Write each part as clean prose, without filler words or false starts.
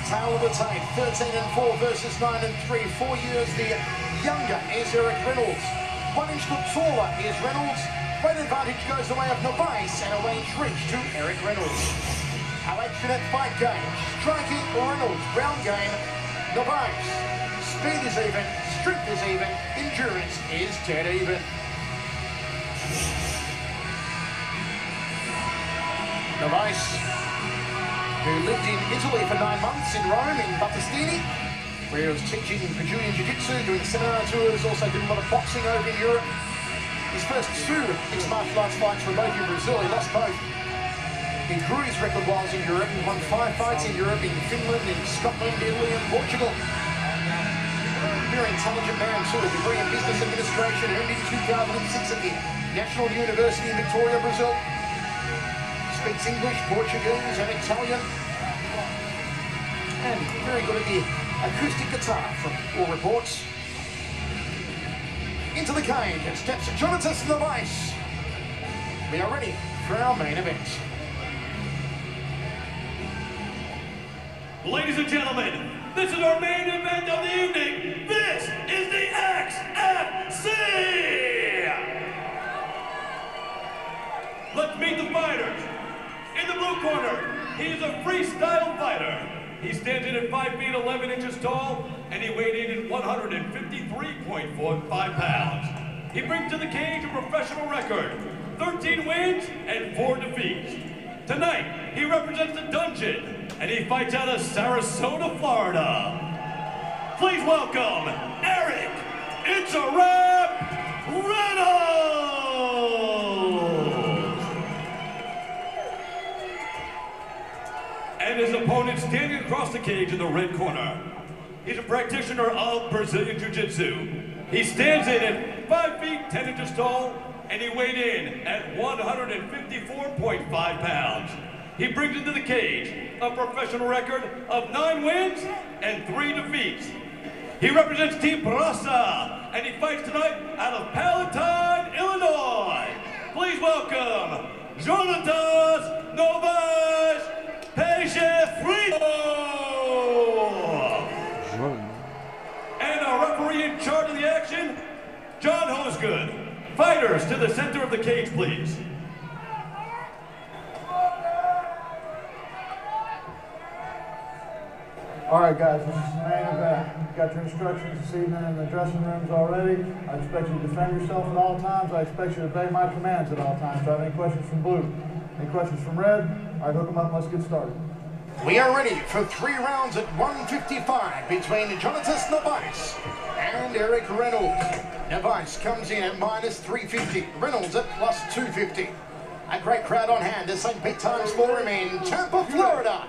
tail of the tape, 13-4 versus 9-3. 4 years the younger is Eric Reynolds. 1 inch the taller is Reynolds. Weight advantage goes the way of NOVAES and a range reach to Eric Reynolds. Our action at fight game. Striking Reynolds, ground game NOVAES. Speed is even, strength is even, endurance is dead even. NOVAES, who lived in Italy for 9 months in Rome, in Battistini, where he was teaching Brazilian Jiu-Jitsu, doing seminar tours, also did a lot of boxing over in Europe. His first 2 mixed martial arts fights were both in Brazil. He lost both. He grew his record while in Europe. He won 5 fights in Europe, in Finland, in Scotland, Italy and Portugal. Very intelligent man too, a degree in business administration, earned in 2006 at the National University in Victoria, Brazil. Speaks English, Portuguese and Italian. And very good at the acoustic guitar from all reports. Into the cage and steps JONATAS and NOVAES. We are ready for our main event. Ladies and gentlemen, this is our main event of the evening. This is the XFC! Let's meet the fighters. In the blue corner, he is a freestyle fighter. He stands in at 5 feet 11 inches tall, and he weighed in at 153.45 pounds. He brings to the cage a professional record, 13 wins and 4 defeats. Tonight, he represents the Dungeon, and he fights out of Sarasota, Florida. Please welcome Eric "It's a Wrap" Reynolds! And his opponent standing across the cage in the red corner. He's a practitioner of Brazilian Jiu-Jitsu. He stands in at 5 feet 10 inches tall, and he weighed in at 154.5 pounds. He brings into the cage a professional record of 9 wins and 3 defeats. He represents Team Praça, and he fights tonight out of Palatine, Illinois. Please welcome JONATAS, NOVAES, and our referee in charge of the action, John Hosgood. Fighters to the center of the cage, please. All right, guys, this is the main event. You've got your instructions this evening in the dressing rooms already. I expect you to defend yourself at all times. I expect you to obey my commands at all times. Do I have any questions from blue? Any questions from red? All right, hook them up and let's get started. We are ready for 3 rounds at 155 between JONATAS NOVAES and Eric Reynolds. NOVAES comes in at -350, Reynolds at +250. A great crowd on hand as St. Pete Times for him in Tampa, Florida.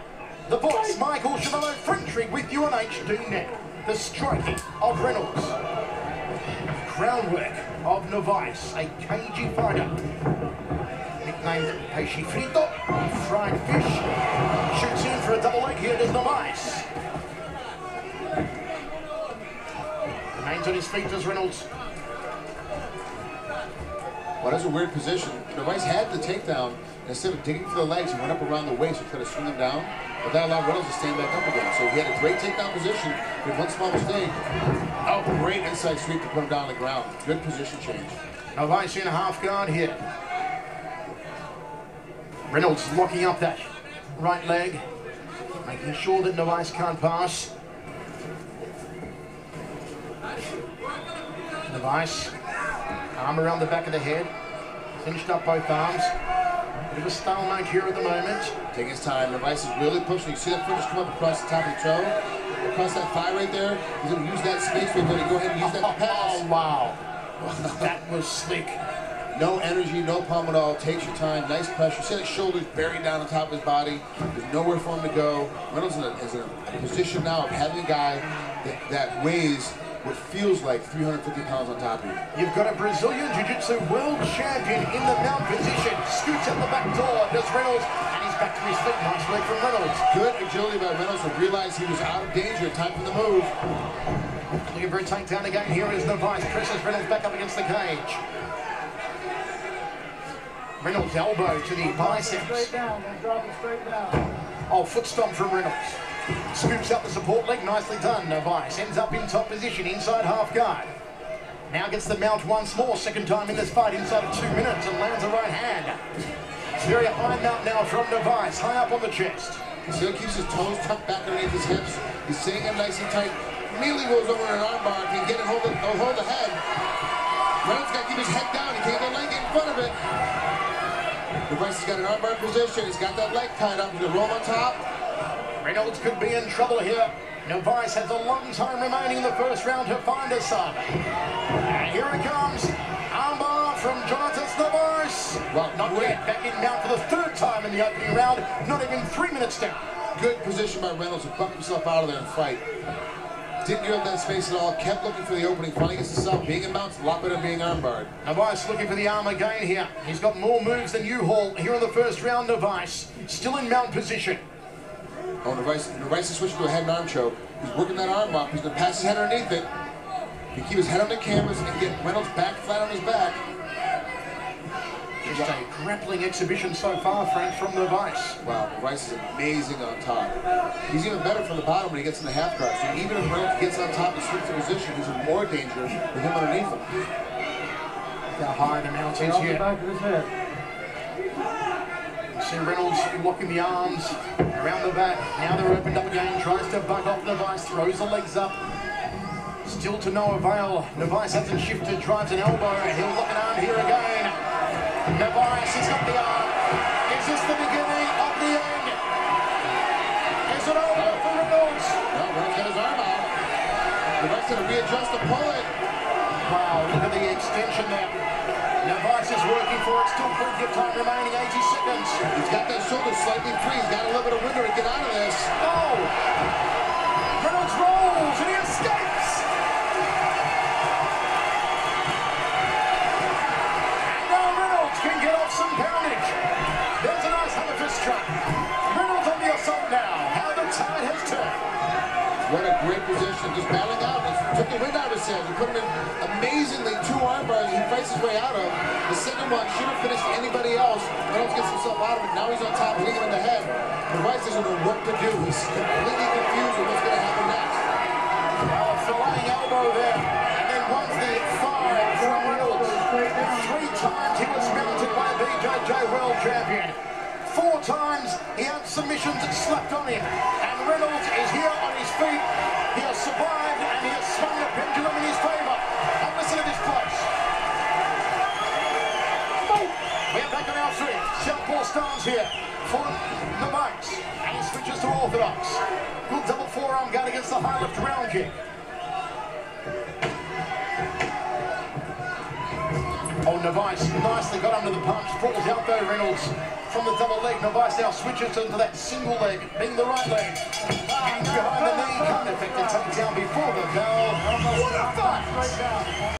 The voice, Michael Chavallo Frenchry with you on HDNet. The striking of Reynolds. Groundwork of NOVAES, a cagey fighter. Nicknamed Peixe Frito, fried fish. Shoots in for a double leg here, does NOVAES. Remains on his feet, does Reynolds. Well, that's a weird position. NOVAES had the takedown, and instead of digging for the legs, he went up around the waist to try to swing him down, but that allowed Reynolds to stand back up again. So he had a great takedown position, with one small mistake. Oh, great inside sweep to put him down on the ground. Good position change. NOVAES in half guard here. Reynolds locking up that right leg, making sure that NOVAES can't pass. NOVAES, arm around the back of the head, finished up both arms. Bit of a stalemate here at the moment. Taking his time. NOVAES is really pushing. You see that foot just come up across the top of the toe? Across that thigh right there. He's going to use that space. We're going to go ahead and use that to pass. Oh, wow. That was slick. No energy, no problem at all. Takes your time. Nice pressure. See that shoulders buried down on top of his body. There's nowhere for him to go. Reynolds is in a position now of having a guy that weighs what feels like 350 pounds on top of you. You've got a Brazilian Jiu-Jitsu world champion in the mount position. Scoots out the back door, does Reynolds, and he's back to his feet. Nice leg from Reynolds. Good agility by Reynolds to realize he was out of danger. Time for the move. Looking for a takedown again. Here is NOVAES. Presses Reynolds back up against the cage. Reynolds' elbow to the biceps. Straight down, then drop it straight down. Oh, foot stomp from Reynolds. Scoops up the support leg, nicely done. Novaes ends up in top position, inside half guard. Now gets the mount once more, second time in this fight, inside of 2 minutes, and lands a right hand. It's very high mount now from Novaes, high up on the chest. Still keeps his toes tucked back underneath his hips. He's staying in nice and tight. Immediately goes over an armbar, can get it, hold the head. Reynolds got to keep his head down, he can't get leg in front of it. Novaes has got an armbar position, he's got that leg tied up, he's gonna roll on top. Reynolds could be in trouble here. Novaes has a long time remaining in the first round to find a sub. And here it comes. Armbar from JONATAS Novaes. Well, not yet. Back in mount for the third time in the opening round. Not even 3 minutes down. Good position by Reynolds to buck himself out of there and fight. Didn't give up that space at all. Kept looking for the opening. Finally gets the sub. Being in mounts, a lot better than being armbarred. Novaes looking for the arm again here. He's got more moves than U-Haul here in the first round. Novaes still in mount position. Oh, Novaes is switching to a head and arm choke. He's working that arm up. He's going to pass his head underneath it. He keep his head on the canvas and get Reynolds back flat on his back. Just a grappling exhibition so far, Frank, from Novaes. Wow, Novaes is amazing on top. He's even better from the bottom when he gets in the half guard. So even if Reynolds gets on top and switches position, he's in more danger with him underneath him. How high the mount is Off the here. back of his head. See Reynolds locking the arms around the back. Now they're opened up again. Tries to buck off Novaes. Throws the legs up. Still to no avail. Novaes hasn't shifted. Drives an elbow. He'll lock an arm here again. Novaes has got the arm. Is this the beginning of the end? Is it over for Reynolds? No, Reynolds got his arm out. Novaes going to readjust the pull it. Wow, look at the extension there. Novaes is working for it. Still plenty of time remaining. 80 seconds. He's got that shoulder slightly free. He's got a little bit of window to get out of this. Oh! Reynolds rolls and he escapes! And now Reynolds can get off some poundage. There's a nice hammerfist strike. Reynolds on the assault now. How the tide has turned. What a great position. Just battling out. He took the wind out of his sails. He put him in amazingly 2 arm bars he fights his way out of. The second one should have finished anybody else. Reynolds gets himself out of it. Now he's on top, hitting him in the head. Novaes doesn't know what to do. He's completely confused with what's going to happen next. Well, a filleting elbow there. And then once the 5 from Reynolds. 3 times he was mounted by a BJJ World Champion. 4 times he had submissions slapped on him. And Reynolds is here on his feet. He has survived and he has swung the pendulum in his favour. And listen to this place. We are back on our feet. Southpaw stance here for Novaes. And he switches to orthodox. Good double forearm guard against the high left round kick. Oh, Novaes nicely got under the punch. Falls out though, Reynolds. From the double leg, Novaes now switches into that single leg, being the right leg. And behind the knee, can't affect the takedown before the bell. What a fight!